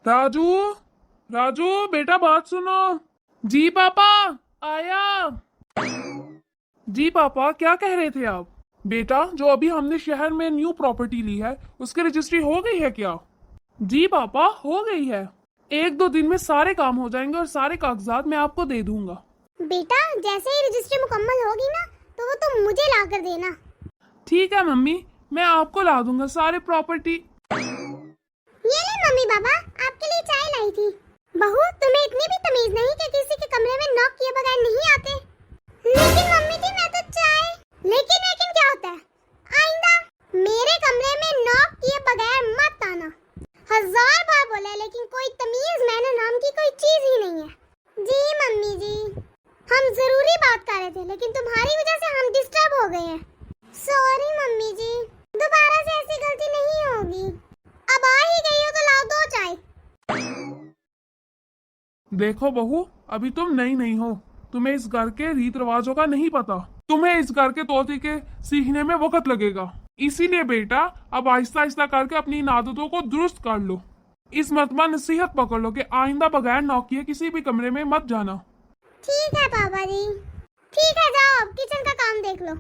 राजू, राजू बेटा बात सुनो। जी पापा, आया। जी पापा, क्या कह रहे थे आप? बेटा, जो अभी हमने शहर में न्यू प्रॉपर्टी ली है उसकी रजिस्ट्री हो गई है क्या? जी पापा, हो गई है। एक दो दिन में सारे काम हो जाएंगे और सारे कागजात मैं आपको दे दूंगा। बेटा, जैसे ही रजिस्ट्री मुकम्मल होगी ना तो वो तुम मुझे ला कर देना। ठीक है मम्मी, मैं आपको ला दूंगा सारे प्रॉपर्टी। ये ले मम्मी, पापा आपके लिए चाय लाई थी। बहू, तुम्हें इतनी भी तमीज नहीं कि किसी के कमरे में नॉक किए बगैर नहीं आते। लेकिन मम्मी जी, मैं तो चाय। लेकिन लेकिन क्या होता है? आइंदा मेरे कमरे में नॉक किए बगैर मत आना। 1000 बार बोला, लेकिन कोई तमीज मैंने नाम की कोई चीज ही नहीं है। जी मम्मी जी, हम जरूरी बात कर रहे थे लेकिन तुम्हारी वजह से हम डिस्टर्ब हो गए हैं। सॉरी मम्मी जी, दोबारा से ऐसी गलती नहीं होगी। अब आ ही गई हो तो लाओ 2 चाय। देखो बहू, अभी तुम नई नहीं हो, तुम्हें इस घर के रीत रिवाजों का नहीं पता। तुम्हें इस घर के तौर तरीके सीखने में वक्त लगेगा। इसीलिए बेटा, अब आहिस्ता आहिस्ता करके अपनी इन आदतों को दुरुस्त कर लो। इस मरतबा नसीहत पकड़ लो कि आइंदा बगैर नॉक किए किसी भी कमरे में मत जाना। ठीक है पापा जी, ठीक है, जाओ अब किचन का काम देख लो।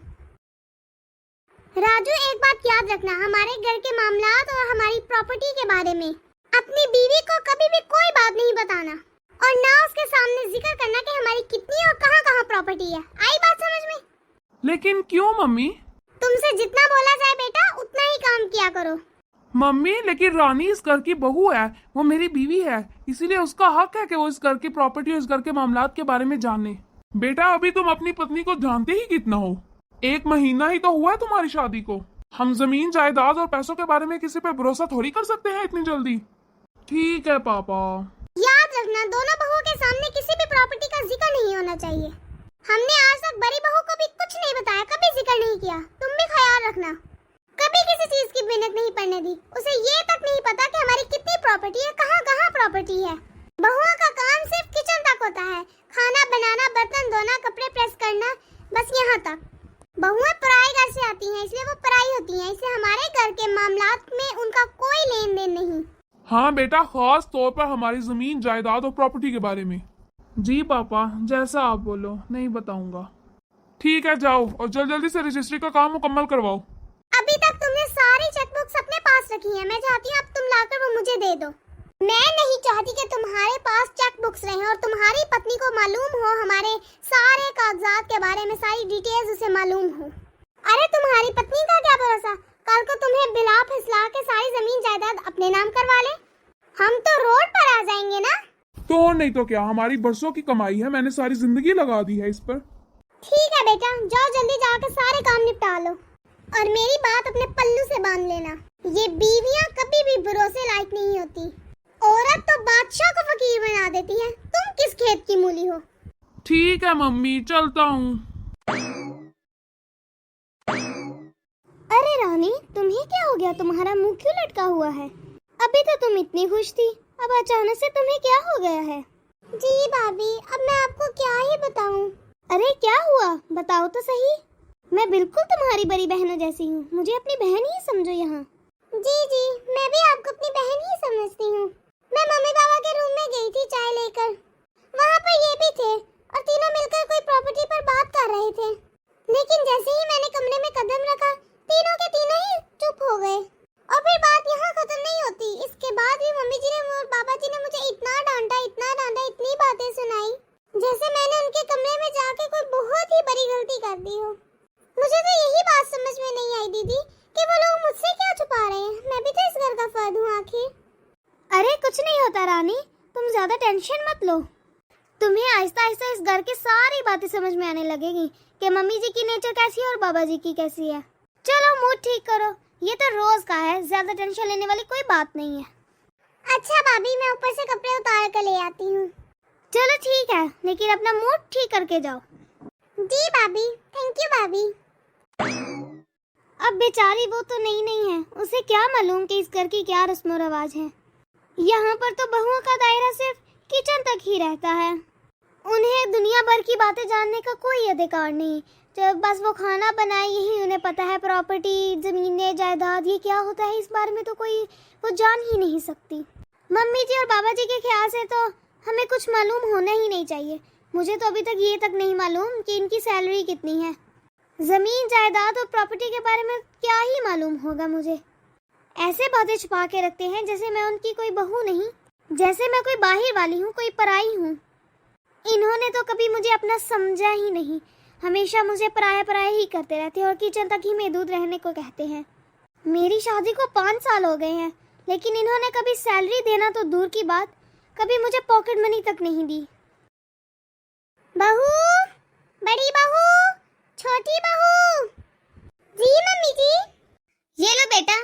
राजू, एक बात याद रखना, हमारे घर के मामलात और हमारी प्रॉपर्टी के बारे में अपनी बीवी को कभी भी कोई बात नहीं बताना और ना उसके सामने जिक्र करना कि हमारी कितनी और कहाँ-कहाँ प्रॉपर्टी है। आई बात समझ में? लेकिन क्यों मम्मी? तुमसे जितना बोला जाए बेटा उतना ही काम किया करो। मम्मी, लेकिन रानी इस घर की बहू है, वो मेरी बीवी है, इसीलिए उसका हक है कि वो इस घर की प्रॉपर्टी और इस घर के मामलात के बारे में जाने। बेटा, अभी तुम अपनी पत्नी को जानते ही कितना हो। 1 महीना ही तो हुआ है तुम्हारी शादी को। हम जमीन जायदाद और पैसों के बारे में किसी पे भरोसा थोड़ी कर सकते हैं इतनी जल्दी। ठीक है पापा। याद रखना, दोनों बहुओं के सामने किसी भी प्रॉपर्टी का जिक्र नहीं होना चाहिए। हमने आज तक बड़ी बहू को भी कुछ नहीं बताया, कभी जिक्र नहीं किया। तुम भी ख्याल रखना, कभी किसी चीज की मिन्नत नहीं पड़ने दी। उसे ये तक नहीं पता कि हमारी कितनी प्रॉपर्टी है, कहाँ-कहाँ प्रॉपर्टी है। बहुओं का काम सिर्फ किचन तक होता है, खाना बनाना, बर्तन धोना, कपड़े प्रेस करना, बस यहाँ तक। बहुएं पराए घर से आती हैं, इसलिए वो पराई होती हैं, इसलिए हमारे घर के मामलात में उनका कोई लेन देन नहीं। हाँ बेटा, खास तौर पर हमारी जमीन जायदाद और प्रॉपर्टी के बारे में। जी पापा, जैसा आप बोलो, नहीं बताऊंगा। ठीक है, जाओ और जल्दी से रजिस्ट्री का काम मुकम्मल करवाओ। अभी तक तुमने सारी चेकबुक्स अपने पास रखी हैं। मैं चाहती हूँ अब तुम लाकर वो मुझे दे दो। मैं नहीं चाहती कि तुम्हारे पास चेकबुक्स रहें और तुम्हारी पत्नी को मालूम हो हमारे सारे कागजात के बारे में, सारी डिटेल्स उसे मालूम हो। अरे तुम्हारी पत्नी का क्या भरोसा, कल को तुम्हें बिला फिसला के सारी जमीन जायदाद अपने नाम करवा ले। हम तो रोड पर आ जाएंगे ना। तो और नहीं तो क्या, हमारी बरसों की कमाई है, मैंने सारी जिंदगी लगा दी है इस पर। ठीक है बेटा, जाओ जल्दी जाकर सारे काम निपटा लो और मेरी बात अपने पल्लू से बांध लेना। ये बीवियां कभी भी भरोसे लायक नहीं होती। औरत तो बादशाह को फकीर बना देती है। तुम किस खेत की मूली हो? ठीक है मम्मी, चलता हूँ। अरे रानी, तुम्हें क्या हो गया? तुम्हारा मुंह क्यों लटका हुआ है? अभी तो तुम इतनी खुश थी, अब अचानक से तुम्हें क्या हो गया है? जी भाभी, अब मैं आपको क्या ही बताऊं। अरे क्या हुआ, बताओ तो सही। मैं बिल्कुल तुम्हारी बड़ी बहनों जैसी हूँ, मुझे अपनी बहन ही समझो यहाँ। जी जी, मैं भी आपको अपनी बहन ही समझती हूँ। मैं मम्मी पापा के रूम में गई थी चाय लेकर, वहाँ पर ये भी थे और तीनों मिलकर कोई प्रॉपर्टी पर बात कर रहे थे। लेकिन जैसे ही मैंने कमरे में कदम रखा, तीनों के तीनों ही चुप हो गए। और फिर बात यहाँ खत्म नहीं होती। इसके बाद भी मम्मी जी ने और पापा जी ने मुझे इतना डांटा, इतनी बातें सुनाई जैसे मैंने उनके कमरे में जाके कोई बहुत ही बड़ी गलती कर दी हो। मुझे तो यही बात समझ में नहीं आई दीदी कि वो लोग मुझसे क्या छुपा रहे हैं। मैं भी तो इस घर का फर्द हूँ आखिर। अरे कुछ नहीं होता रानी, तुम ज्यादा टेंशन मत लो। तुम्हें आहिस्ता आहिस्ता इस घर की सारी बातें समझ में आने लगेगी कि मम्मी जी की नेचर कैसी है और बाबा जी की कैसी है। चलो मूड ठीक करो, ये तो रोज का है, ज्यादा टेंशन लेने वाली कोई बात नहीं है। अच्छा भाभी, मैं ऊपर से कपड़े उतार कर ले आती हूँ। चलो ठीक है, लेकिन अपना मूड ठीक करके जाओ। जी भाभी, थैंक यू भाभी। अब बेचारी वो तो नहीं है, उसे क्या मालूम कि इस घर की क्या रस्म रवाज है। यहाँ पर तो बहुओं का दायरा सिर्फ किचन तक ही रहता है। उन्हें दुनिया भर की बातें जानने का कोई अधिकार नहीं। जब बस वो खाना बनाए यही उन्हें पता है। प्रॉपर्टी, जमीनें, जायदाद ये क्या होता है इस बारे में तो कोई वो जान ही नहीं सकती। मम्मी जी और बाबा जी के ख्याल से तो हमें कुछ मालूम होना ही नहीं चाहिए। मुझे तो अभी तक ये तक नहीं मालूम कि इनकी सैलरी कितनी है। जमीन जायदाद और प्रॉपर्टी के बारे में क्या ही मालूम होगा मुझे। ऐसे बातें छुपा के रखते हैं जैसे मैं उनकी कोई बहू नहीं, जैसे मैं कोई बाहर वाली हूँ, कोई पराई हूँ। इन्होंने तो कभी मुझे अपना समझा ही नहीं, हमेशा मुझे पराया पराया ही करते रहते हैं और किचन तक ही महदूद रहने को कहते हैं। मेरी शादी को 5 साल हो गए हैं, लेकिन इन्होंने कभी सैलरी देना तो दूर की बात, कभी मुझे पॉकेट मनी तक नहीं दी। बहू, बड़ी बहू, छोटी बहू। जी मम्मी जी। ये लो बेटा,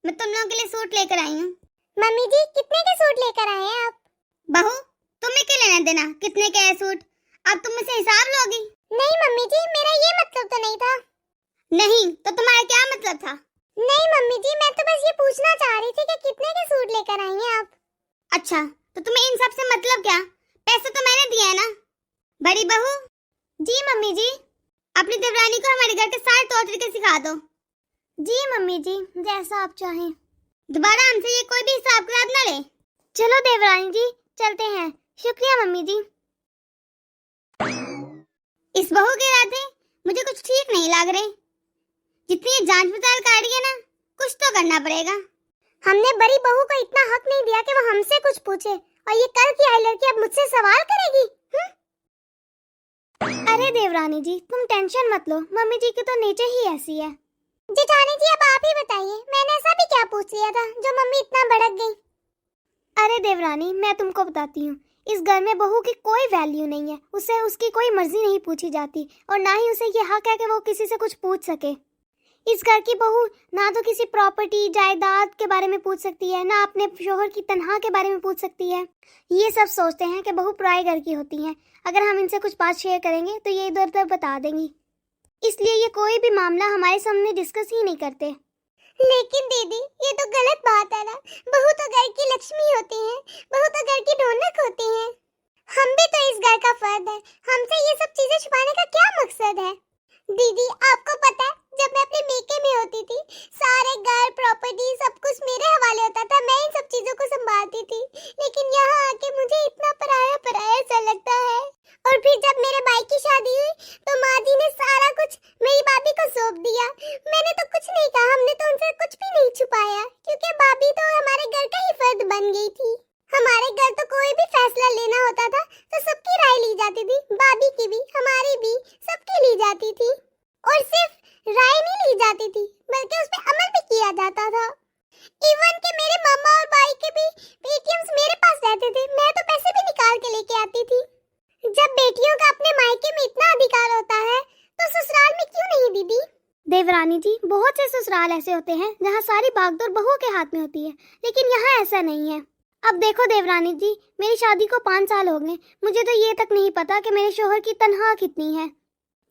मैं तुम लोगों के लिए सूट लेकर आई हूँ। मम्मी जी, कितने के सूट लेकर आए हैं आप? बहू, तुम्हें क्या लेना देना कितने के है सूट? अब तुम मुझसे हिसाब लोगी? नहीं मम्मी जी, मेरा ये मतलब तो नहीं था। नहीं तो तुम्हारा क्या मतलब था? नहीं मम्मी जी, मैं तो बस ये पूछना चाह रही थी कि कितने के सूट लेकर आई हैं आप? अच्छा, तो तुम्हें इन सब से मतलब क्या? पैसे तो मैंने दिया है ना। बड़ी बहू। जी मम्मी जी। अपनी देवरानी को हमारे घर के सारे तौर तरीके सिखा दो। जी मम्मी जी, जैसा आप चाहें। दोबारा हमसे ये कोई भी हिसाब किताब न ले। चलो देवरानी जी, चलते हैं। शुक्रिया मम्मी जी। इस बहू के इरादे मुझे कुछ ठीक नहीं लग रहे। जितनी ये जांच पड़ताल कर रही है ना, कुछ तो करना पड़ेगा। हमने बड़ी बहू को इतना हक नहीं दिया कि वो हमसे कुछ पूछे, और ये कल की आई लड़की अब मुझसे सवाल करेगी। अरे देवरानी जी, तुम टेंशन मत लो, मम्मी जी की तो नेचर ही ऐसी है। जेठानी जी, अब आप ही बताइए, मैंने ऐसा भी क्या पूछ लिया था जो मम्मी इतना भड़क गई? अरे देवरानी, मैं तुमको बताती हूँ, इस घर में बहू की कोई वैल्यू नहीं है। उसे उसकी कोई मर्जी नहीं पूछी जाती, और ना ही उसे ये हक है कि वो किसी से कुछ पूछ सके। इस घर की बहू ना तो किसी प्रॉपर्टी जायदाद के बारे में पूछ सकती है, ना अपने शोहर की तनख्वाह के बारे में पूछ सकती है। ये सब सोचते हैं कि बहू पराए घर की होती हैं। अगर हम इनसे कुछ बात शेयर करेंगे तो ये इधर उधर बता देंगी, इसलिए ये कोई भी मामला हमारे सामने डिस्कस ही नहीं करते। लेकिन दीदी, ये तो गलत बात है ना। बहू तो घर की लक्ष्मी होती है, बहू तो घर की रौनक होती है। हम भी तो इस घर का फर्द है, हमसे ये सब चीजें छुपाने का क्या मकसद है? दीदी, आपको पता है, जब मैं अपने मेके में होती थी, सारे घर प्रॉपर्टी सब कुछ मेरे हवाले होता था, मैं इन सब चीजों को संभालती थी। लेकिन यहाँ आके मुझे इतना पराया पराया सा लगता है। और फिर जब मेरे भाई की शादी हुई तो माँ जी ने सारा कुछ मेरी भाभी को सौंप दिया। मैंने तो कुछ नहीं कहा, हमने तो उनसे कुछ भी नहीं छुपाया, क्योंकि भाभी तो हमारे घर का ही फर्द बन गई थी। हमारे घर तो कोई भी फैसला लेना होता था तो सबकी राय ली जाती थी, भाभी की भी, हमारी भी, सबकी ली जाती थी। और सिर्फ राय नहीं ली जाती थी, बल्कि उस पे अमल भी किया जाता था। इवन कि मेरे मामा और भाई के भी एटीएम्स मेरे पास रहते थे, मैं तो पैसे भी निकाल के लेके आती थी। जब बेटियों का अपने मायके में इतना अधिकार होता है तो ससुराल में क्यों नहीं दीदी? देवरानी जी, बहुत से ससुराल ऐसे होते हैं जहाँ सारी भागदौड़ बहू के हाथ में होती है, लेकिन यहाँ ऐसा नहीं है। अब देखो देवरानी जी, मेरी शादी को 5 साल हो गए, मुझे तो ये तक नहीं पता कि मेरे शोहर की तनख्वाह कितनी है,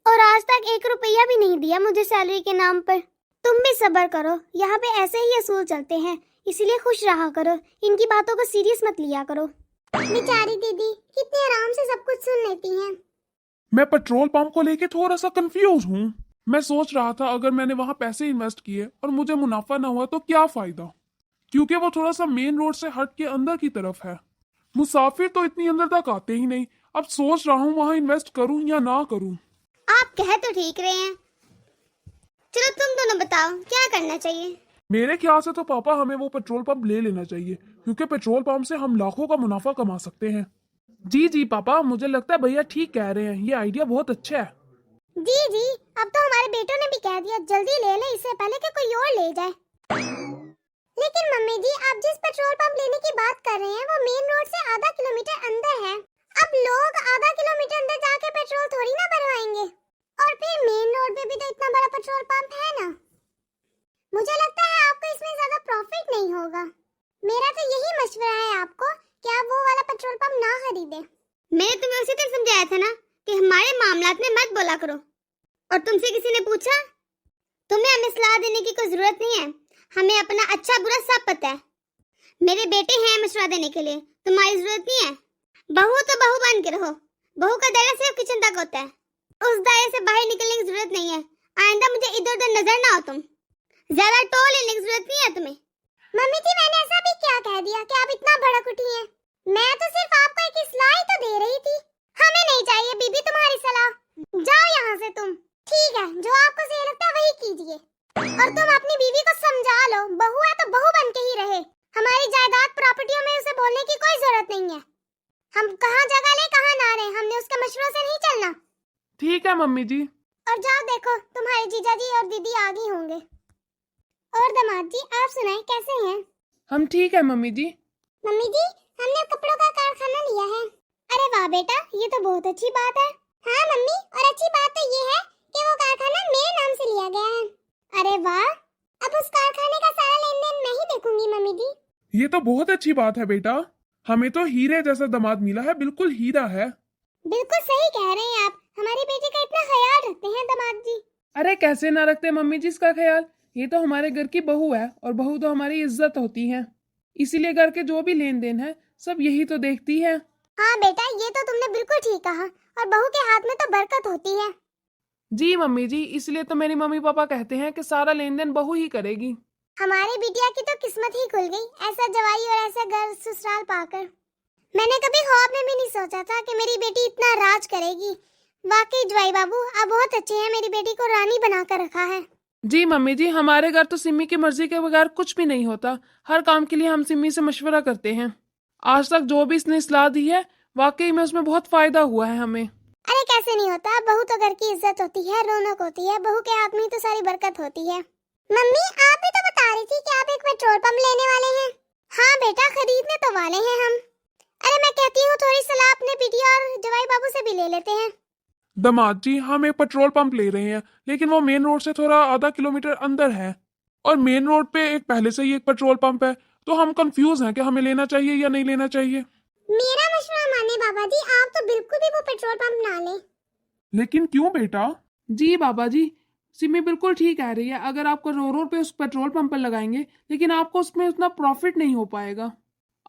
और आज तक 1 रुपया भी नहीं दिया मुझे सैलरी के नाम पर। तुम भी सब्र करो, यहाँ पे ऐसे ही असूल चलते हैं, इसीलिए खुश रहा करो, इनकी बातों को सीरियस मत लिया करो। बेचारी दीदी कितने आराम से सब कुछ सुन लेती हैं। मैं पेट्रोल पंप को लेके थोड़ा सा कंफ्यूज हूँ। मैं सोच रहा था अगर मैंने वहां पैसे इन्वेस्ट किए और मुझे मुनाफा ना हुआ तो क्या फायदा, क्योंकि वो थोड़ा सा मेन रोड से हट के अंदर की तरफ है। मुसाफिर तो इतनी अंदर तक आते ही नहीं। अब सोच रहा हूँ वहां इन्वेस्ट करूँ या ना करूँ। आप कह तो ठीक रहे हैं, चलो तुम दोनों बताओ क्या करना चाहिए। मेरे ख्याल से तो पापा हमें वो पेट्रोल पंप ले लेना चाहिए, क्योंकि पेट्रोल पंप से हम लाखों का मुनाफा कमा सकते हैं। जी जी पापा, मुझे लगता है भैया ठीक कह रहे हैं, ये आइडिया बहुत अच्छा है। जी जी, अब तो हमारे बेटों ने भी कह दिया, जल्दी ले ले इससे पहले कि कोई और ले जाए। लेकिन मम्मी जी, आप जिस पेट्रोल पंप लेने की बात कर रहे हैं वो मेन रोड से आधा किलोमीटर अंदर है। अब लोग आधा किलोमीटर अंदर जाके पेट्रोल थोड़ी ना भरवाएंगे, और फिर मेन रोड पे भी तो इतना बड़ा पेट्रोल पंप है ना। मुझे लगता है आपको इसमें ज्यादा प्रॉफिट नहीं होगा। मेरा तो यही मशवरा है आपको कि आप वो वाला पेट्रोल पंप ना खरीदे। मैंने तुम्हें उसी दिन समझाया था ना कि हमारे मामलात में मत बोला करो। और तुमसे किसी ने पूछा? तुम्हें हमें सलाह देने की कोई जरूरत नहीं है, हमें अपना अच्छा बुरा सब पता है। मेरे बेटे हैं मशवरा देने के लिए, तुम्हारी जरूरत नहीं है। बहू तो बहू बन के रहो, बहू का दायरा सिर्फ किचन तक होता है, उस दायरे से बाहर निकलने की जरूरत नहीं है। आइंदा मुझे इधर उधर नजर ना हो तुम। ज्यादा टोल लेने की जरूरत नहीं है तुम्हें। मम्मी जी मैंने ऐसा भी क्या कह दिया कि आप इतना भड़क उठी हैं? मैं तो सिर्फ आपको एक सलाह ही तो दे रही थी। हमें नहीं चाहिए बीबी तुम्हारी सलाह। जाओ यहाँ से तुम। ठीक है, जो आपको सही लगता है वही कीजिए। और तुम अपनी बीवी को समझा लो, बहू है तो बहू बन के ही रहे। हमारी जायदाद प्रॉपर्टियों में उसे बोलने की कोई जरूरत नहीं है। हम कहाँ जगह ले कहाँ ना रहे, हमने उसके मशवरों से नहीं चलना। ठीक है मम्मी जी। और जाओ देखो तुम्हारे जीजा जी और दीदी आ गई होंगे। और दामाद जी आप सुनाएं कैसे हैं? हम ठीक है मम्मी जी। मम्मी जी हमने कपड़ों का कारखाना लिया है। अरे वाह बेटा, ये तो बहुत अच्छी बात है। हाँ मम्मी, और अच्छी बात तो ये है कि वो कारखाना मेरे नाम से लिया गया है। अरे वाह, अब उस कारखाने का सारा लेन देन मैं ही देखूंगी मम्मी जी। ये तो बहुत अच्छी बात है बेटा, हमें तो हीरे जैसा दामाद मिला है, बिल्कुल हीरा है। बिल्कुल सही कह रहे हैं आप, हमारी बेटी का इतना ख्याल रखते हैं दामाद जी। अरे कैसे ना रखते मम्मी जी इसका ख्याल, ये तो हमारे घर की बहू है और बहू तो हमारी इज्जत होती है, इसीलिए घर के जो भी लेन देन है सब यही तो देखती है। हाँ बेटा, ये तो तुमने बिल्कुल ठीक कहा, और बहू के हाथ में तो बरकत होती है। जी मम्मी जी, इसलिए तो मेरी मम्मी पापा कहते हैं कि सारा लेन देन बहू ही करेगी। हमारी बिटिया की तो किस्मत ही खुल गई, ऐसा जवाई और ऐसा घर ससुराल पाकर। मैंने कभी ख्वाब में भी नहीं सोचा था कि मेरी बेटी इतना राज करेगी। वाकई जवाई बाबू आप बहुत अच्छे हैं, मेरी बेटी को रानी बनाकर रखा है। जी मम्मी जी, हमारे घर तो सिम्मी की मर्जी के बगैर कुछ भी नहीं होता, हर काम के लिए हम सिम्मी से मशवरा करते हैं। आज तक जो भी इसने सलाह दी है वाकई में उसमें बहुत फायदा हुआ है हमें। अरे कैसे नहीं होता, बहू तो घर की इज्जत होती है, रौनक होती है, बहू के हाथ में ही तो सारी बरकत होती है। मम्मी आप भी तो बता रही थी कि आप एक पेट्रोल पंप लेने वाले हैं। हाँ बेटा, खरीदने तो वाले हैं हम। अरे मैं कहती हूँ थोड़ी सलाह अपने बिटिया और जवाई बाबू से भी ले लेते हैं। दामाद जी, हम एक पेट्रोल पंप ले रहे हैं, लेकिन वो मेन रोड से थोड़ा आधा किलोमीटर अंदर है, और मेन रोड पे एक पहले से ही एक पेट्रोल पंप है, तो हम कंफ्यूज हैं कि हमें लेना चाहिए या नहीं लेना चाहिए। मेरा मशवरा माने बाबा जी, आप तो बिल्कुल भी वो पेट्रोल पंप ना लें। लेकिन क्यों बेटा? जी बाबा जी, सिमी बिल्कुल ठीक कह रही है, अगर आपको रोड रोड पे उस पेट्रोल पंप पर लगाएंगे लेकिन आपको उसमें उतना प्रॉफिट नहीं हो पाएगा।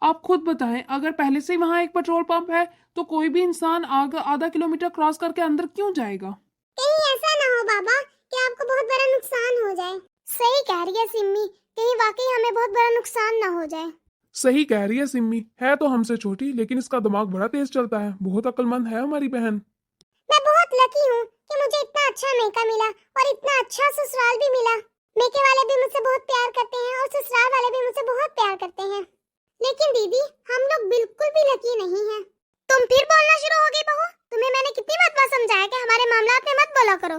आप खुद बताएं, अगर पहले से ही वहाँ एक पेट्रोल पंप है तो कोई भी इंसान आधा किलोमीटर क्रॉस करके अंदर क्यों जाएगा? कहीं ऐसा ना हो बाबा कि आपको बहुत बड़ा नुकसान हो जाए। सही कह रही है सिम्मी, कहीं वाकई हमें बहुत बड़ा नुकसान ना हो जाए। सही कह रही है सिम्मी, है तो हमसे छोटी लेकिन इसका दिमाग बड़ा तेज चलता है, बहुत अक्लमंद है हमारी बहन। मैं बहुत लकी हूँ कि मुझे इतना अच्छा मेका मिला और इतना अच्छा ससुराल भी मिला। मेके वाले भी मुझसे बहुत प्यार करते हैं और ससुराल वाले भी मुझसे बहुत प्यार करते हैं। लेकिन दीदी हम लोग बिल्कुल भी लकी नहीं हैं। तुम फिर बोलना शुरू हो गई बहू, तुम्हें मैंने कितनी मरतबा समझाया कि हमारे मामलात में मत बोला करो।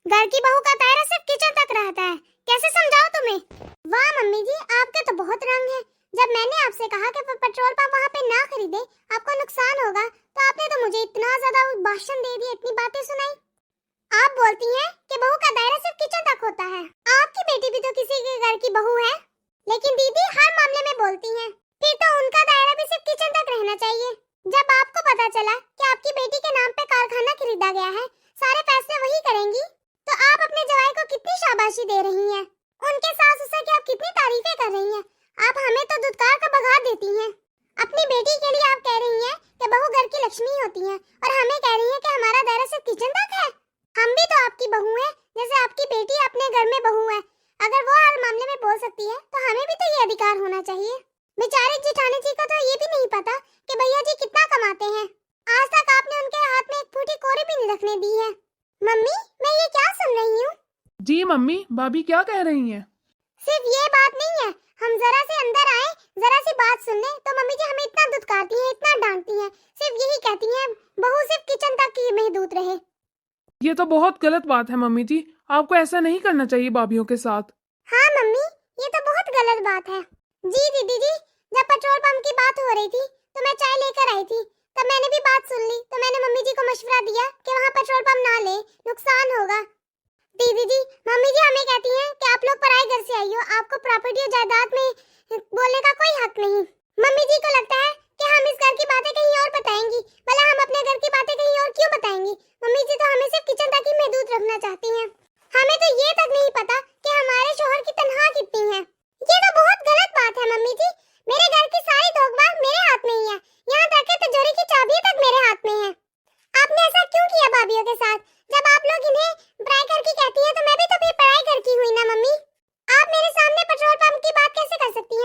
घर की बहू का दायरा सिर्फ किचन तक रहता है, कैसे समझाओ तुम्हें? वाह मम्मी जी, आपके तो बहुत रंग है। जब मैंने आपसे कहा कि पेट्रोल पंप वहाँ पे ना खरीदे, आपको नुकसान होगा, तो आपने तो मुझे इतना ज्यादा भाषण दे दिया, इतनी बातें सुनाई। आप बोलती हैं कि बहू का दायरा सिर्फ किचन तक होता है। आपकी बेटी भी तो किसी के घर की बहू है, लेकिन दीदी हर मामले में बोलती हैं। फिर तो उनका दायरा भी सिर्फ किचन तक रहना चाहिए। जब आपको पता चला कि आपकी बेटी के नाम पे कारखाना खरीदा गया है, सारे फैसले वही करेंगी, तो आप अपने जवाई को कितनी शाबाशी दे रही हैं। उनके सास ससुर की आप कितनी तारीफें कर रही हैं। आप हमें तो दुत्कार का बघार देती हैं। अपनी बेटी के लिए आप कह रही हैं कि बहू घर की लक्ष्मी होती है, और हमें कह रही हैं कि हमारा दायरा सिर्फ किचन तक है। हम भी तो आपकी बहू हैं, जैसे आपकी बेटी अपने घर में बहू है। अगर वो हर मामले में बोल सकती है तो हमें भी तो ये अधिकार होना चाहिए। बेचारे जेठानी जी को तो ये भी नहीं पता कि भैया जी कितना कमाते हैं। आज तक आपने उनके हाथ में एक फूटी कोरी भी नहीं रखने दी है। मम्मी मैं ये क्या सुन रही हूँ? जी मम्मी, भाभी क्या कह रही हैं? सिर्फ ये बात नहीं है, हम जरा से अंदर आए, जरा सी बात सुन ले तो मम्मी जी हमें इतना दुत्कारती हैं, इतना डांटती हैं, सिर्फ यही कहती हैं बहू सिर्फ किचन तक ही महदूद रहे। ये तो बहुत गलत बात है मम्मी जी, आपको ऐसा नहीं करना चाहिए भाभीियों के साथ। हाँ मम्मी, ये तो बहुत गलत बात है। जी दीदी जी, जब पेट्रोल पंप की बात हो रही थी तो मैं चाय लेकर आई थी, तब मैंने भी बात सुन ली, तो मैंने मम्मी जी को मशवरा दिया कि वहाँ पेट्रोल पंप ना ले, नुकसान होगा। दीदी जी, मम्मी जी हमें कहती हैं कि आप लोग पराए घर से आई हो, आपको प्रॉपर्टी और जायदाद में बोलने का कोई हक नहीं। मम्मी जी को लगता है कि हम इस घर की बातें कहीं और बताएंगी, भला हम अपने घर की बातें कहीं और क्यों बताएंगी? मम्मी जी तो हमें सिर्फ किचन तक ही महदूद रखना चाहती हैं। हमें तो ये तक नहीं पता कि हमारे शोहर की तनख्वाह कितनी है। ये तो बहुत गलत बात है मम्मी जी, मेरे घर की सारी दोगबाग मेरे हाथ में ही है, यहाँ तक कि तिजोरी की चाबी तक मेरे हाथ में है। आपने ऐसा क्यों किया भाभीियों के साथ? जब आप लोग इन्हें पराई घर की कहती हैं तो मैं भी तो फिर पराई घर की हुई ना मम्मी। आप मेरे सामने पेट्रोल पंप की बात कैसे कर सकती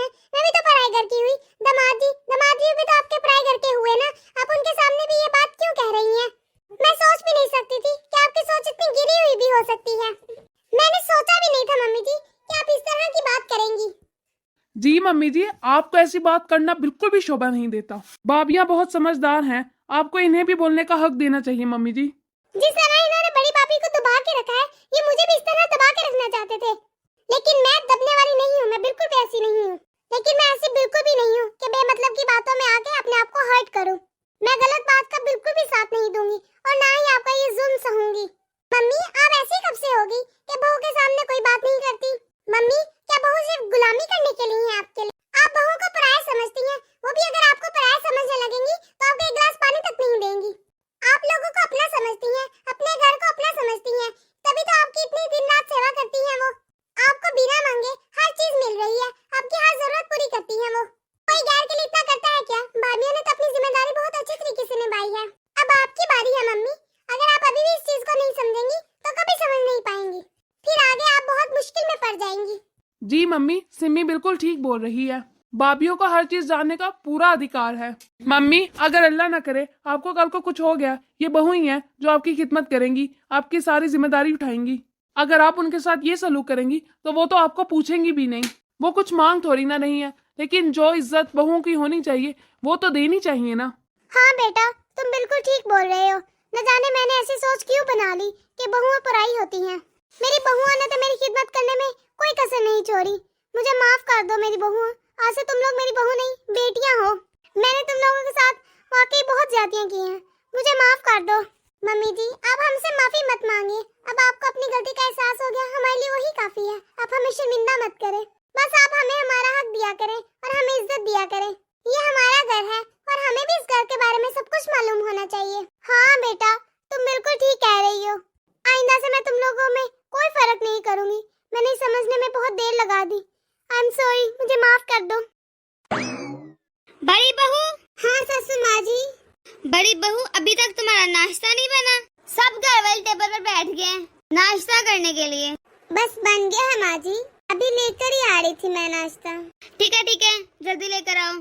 मम्मी जी, आपको ऐसी बात करना बिल्कुल भी शोभा नहीं देता। भाभियाँ बहुत समझदार हैं, आपको इन्हें भी बोलने का हक देना चाहिए मम्मी जी। जिस तरह इन्होंने बड़ी भाभी को दबा के रखा है, ये मुझे भी इस तरह दबा के रखना चाहते थे, लेकिन मैं दबने वाली नहीं हूँ, मैं बिल्कुल भी ऐसी नहीं हूँ। लेकिन मैं ऐसी बिल्कुल भी नहीं हूँ कि बेमतलब की बातों में आके अपने आप को हर्ट करूँ। मैं गलत बात का बिल्कुल भी साथ नहीं दूंगी और ना ही आपका ये जुल्म सहूंगी। मम्मी, आप ऐसी कब से होगी कि बहू के सामने कोई बात नहीं करती? मम्मी, क्या बहू सिर्फ गुलामी करने के लिए है आपके लिए? आप बहू को पराया समझती हैं, वो भी अगर आपको पराया समझने लगेंगी तो आपको एक गिलास पानी तक नहीं देंगी। आप लोगों को अपना समझती हैं, अपने घर को अपना समझती हैं, तभी तो आपकी इतनी दिन रात सेवा करती हैं। वो आपको बिना मांगे हर चीज मिल रही है, आपकी हर जरूरत पूरी करती हैं। वो कोई गैर के लिए इतना करता है क्या? भाभियों ने तो अपनी जिम्मेदारी बहुत अच्छे तरीके से निभाई है। अब आपकी बारी है मम्मी, अगर आप अभी भी इस चीज को नहीं समझेंगी तो कभी समझ नहीं पाएंगी, फिर आगे आप बहुत मुश्किल में पड़ जाएंगी। जी मम्मी, सिमी बिल्कुल ठीक बोल रही है। भाभियों को हर चीज जानने का पूरा अधिकार है। मम्मी, अगर अल्लाह ना करे आपको कल को कुछ हो गया, ये बहू ही है जो आपकी खिदमत करेंगी, आपकी सारी जिम्मेदारी उठाएंगी। अगर आप उनके साथ ये सलूक करेंगी तो वो तो आपको पूछेंगी भी नहीं। वो कुछ मांग थोड़ी ना नहीं है, लेकिन जो इज्जत बहू की होनी चाहिए वो तो देनी चाहिए ना। हाँ बेटा, तुम बिल्कुल ठीक बोल रहे हो। न जाने मैंने ऐसी सोच क्यों बना ली कि बहुएं पराई होती हैं। मेरी बहुओं ने तो मेरी खिदमत करने में कोई कसर नहीं छोड़ी। मुझे माफ कर दो मेरी बहुओं, आज से तुम लोग मेरी बहू नहीं बेटियां हो। मैंने तुम लोगों के साथ वाकई बहुत ज्यादतियां की हैं, मुझे माफ कर दो। मम्मी जी, आप हमसे माफी मत मांगिए। अब आपको अपनी गलती का एहसास हो गया, हमारे लिए वही काफी है। आप हमें शर्मिंदा मत करें, बस आप हमें हमारा हक दिया करें और हमें इज्जत दिया करें। ये हमारा घर है और हमें भी इस घर के बारे में सब कुछ मालूम होना चाहिए। हाँ बेटा, तुम बिल्कुल ठीक कह रही हो। आइंदा से मैं तुम लोगों में कोई फर्क नहीं करूंगी। मैंने समझने में बहुत देर लगा दी। आई एम सॉरी, मुझे माफ कर दो। बड़ी बहू। हाँ ससुर माँ जी। बड़ी बहू, अभी तक तुम्हारा नाश्ता नहीं बना? सब घर वाले टेबल पर बैठ गए हैं नाश्ता करने के लिए। बस बन गया है माँ जी, अभी लेकर ही आ रही थी मैं नाश्ता। ठीक है, जल्दी लेकर आओ।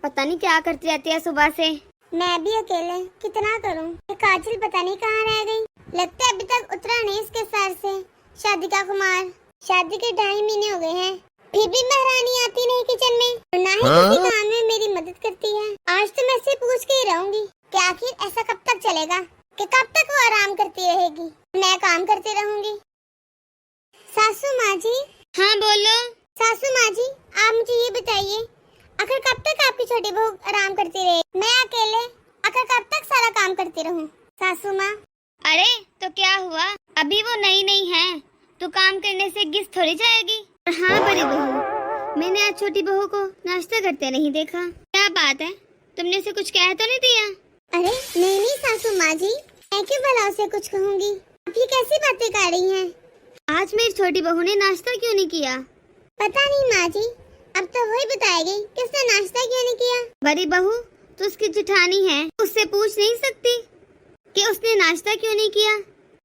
पता नहीं क्या करती रहती है सुबह से। मैं भी अकेले कितना करूं? ये काजल पता नहीं कहाँ रह गई। लगता है अभी तक उतरा नहीं इसके सर से शादी का खुमार। शादी के 2.5 महीने हो गए हैं, फिर भी महारानी आती नहीं किचन में और ना ही किसी काम में मेरी मदद करती है। आज तो मैं इससे पूछ के ही रहूंगी कि आखिर ऐसा कब तक चलेगा, कि कब तक वो आराम करती रहेगी, मैं काम करती रहूंगी। सासू माँ जी। हाँ बोलो। सासू माँ जी, आप मुझे ये बताइए, आखिर कब तक आपकी छोटी बहू आराम करती रहे? मैं अकेले आखिर कब तक सारा काम करती रहूं? सासू माँ। अरे तो क्या हुआ, अभी वो नई है तो काम करने से गिस थोड़ी जाएगी। हाँ बड़ी बहू, मैंने आज छोटी बहू को नाश्ता करते नहीं देखा। क्या बात है, तुमने उसे कुछ कह तो नहीं दिया? अरे नहीं सासू माँ जी, मैं क्यों भला उसे कुछ कहूँगी? आप ये कैसी बातें कर रही हैं? आज मेरी छोटी बहू ने नाश्ता क्यों नहीं किया? पता नहीं माँ जी, अब तो वही बताएगी कि उसने नाश्ता क्यों नहीं किया। बड़ी बहू, तो उसकी जेठानी है, उससे पूछ नहीं सकती कि उसने नाश्ता क्यों नहीं किया?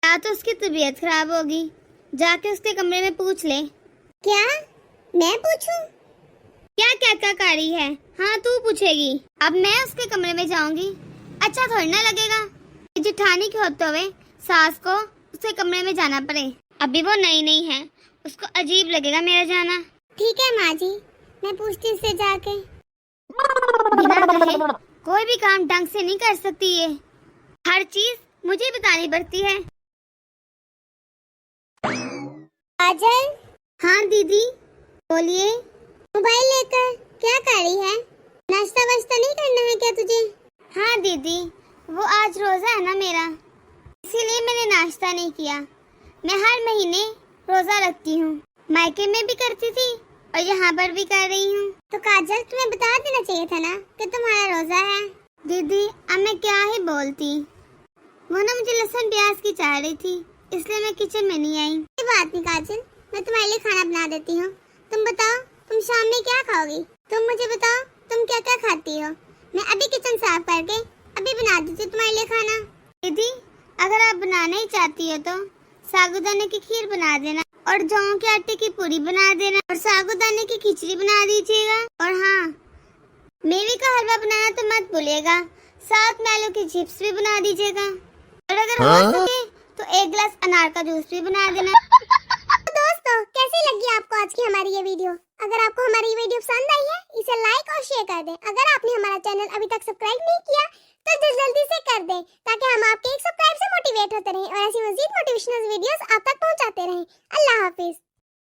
या तो उसकी तबीयत खराब होगी, जाके उसके कमरे में पूछ ले। क्या मैं पूछूं? क्या कहकारी है? हाँ तू पूछेगी। अब मैं उसके कमरे में जाऊंगी, अच्छा थोड़ी ना लगेगा कि जेठानी के होते हुए सास को उसके कमरे में जाना पड़े। अभी वो नई है, उसको अजीब लगेगा मेरा जाना। ठीक है माँ जी, मैं पूछती हूँ उससे जाके। बिना कहे कोई भी काम ढंग से नहीं कर सकती ये, हर चीज मुझे बतानी पड़ती है। काजल। हाँ दीदी बोलिए। मोबाइल लेकर क्या कर रही है? नाश्ता वाश्ता नहीं करना है क्या तुझे? हाँ दीदी, वो आज रोजा है ना मेरा, इसीलिए मैंने नाश्ता नहीं किया। मैं हर महीने रोजा रखती हूँ, मायके में भी करती थी और यहाँ पर भी कर रही हूँ। तो काजल, तुम्हें बता देना चाहिए था ना कि तुम्हारा रोजा है। दीदी अब मैं क्या ही बोलती, वो ना मुझे लहसुन प्याज की चाह रही थी, इसलिए मैं किचन में नहीं आई। कोई बात नहीं काजल, मैं तुम्हारे लिए खाना बना देती हूँ। तुम बताओ, तुम शाम में क्या खाओगी? तुम मुझे बताओ तुम क्या क्या खाती हो, मैं अभी किचन साफ करके अभी बना देती हूँ तुम्हारे लिए खाना। दीदी अगर आप बनाना ही चाहती हो तो साबूदाने की खीर बना देना और जौ के आटे की पूरी बना देना और साबूदाने की खिचड़ी बना दीजिएगा। और हाँ, मेवे का हलवा बनाना तो मत भूलिएगा, साथ में आलू की चिप्स भी बना दीजिएगा और अगर हो सके तो 1 गिलास अनार का जूस भी बना देना। दोस्तों, कैसे कैसी लगी आपको आज की हमारी ये वीडियो? अगर आपको हमारी ये वीडियो पसंद आई है, इसे लाइक और शेयर कर दें। अगर आपने हमारा चैनल अभी तक सब्सक्राइब नहीं किया तो जल्दी से कर दें, ताकि हम आपके एक सब्सक्राइब से मोटिवेट होते रहें और ऐसी मजीद मोटिवेशनल वीडियोस आप तक पहुंचाते रहें। अल्लाह हाफिज।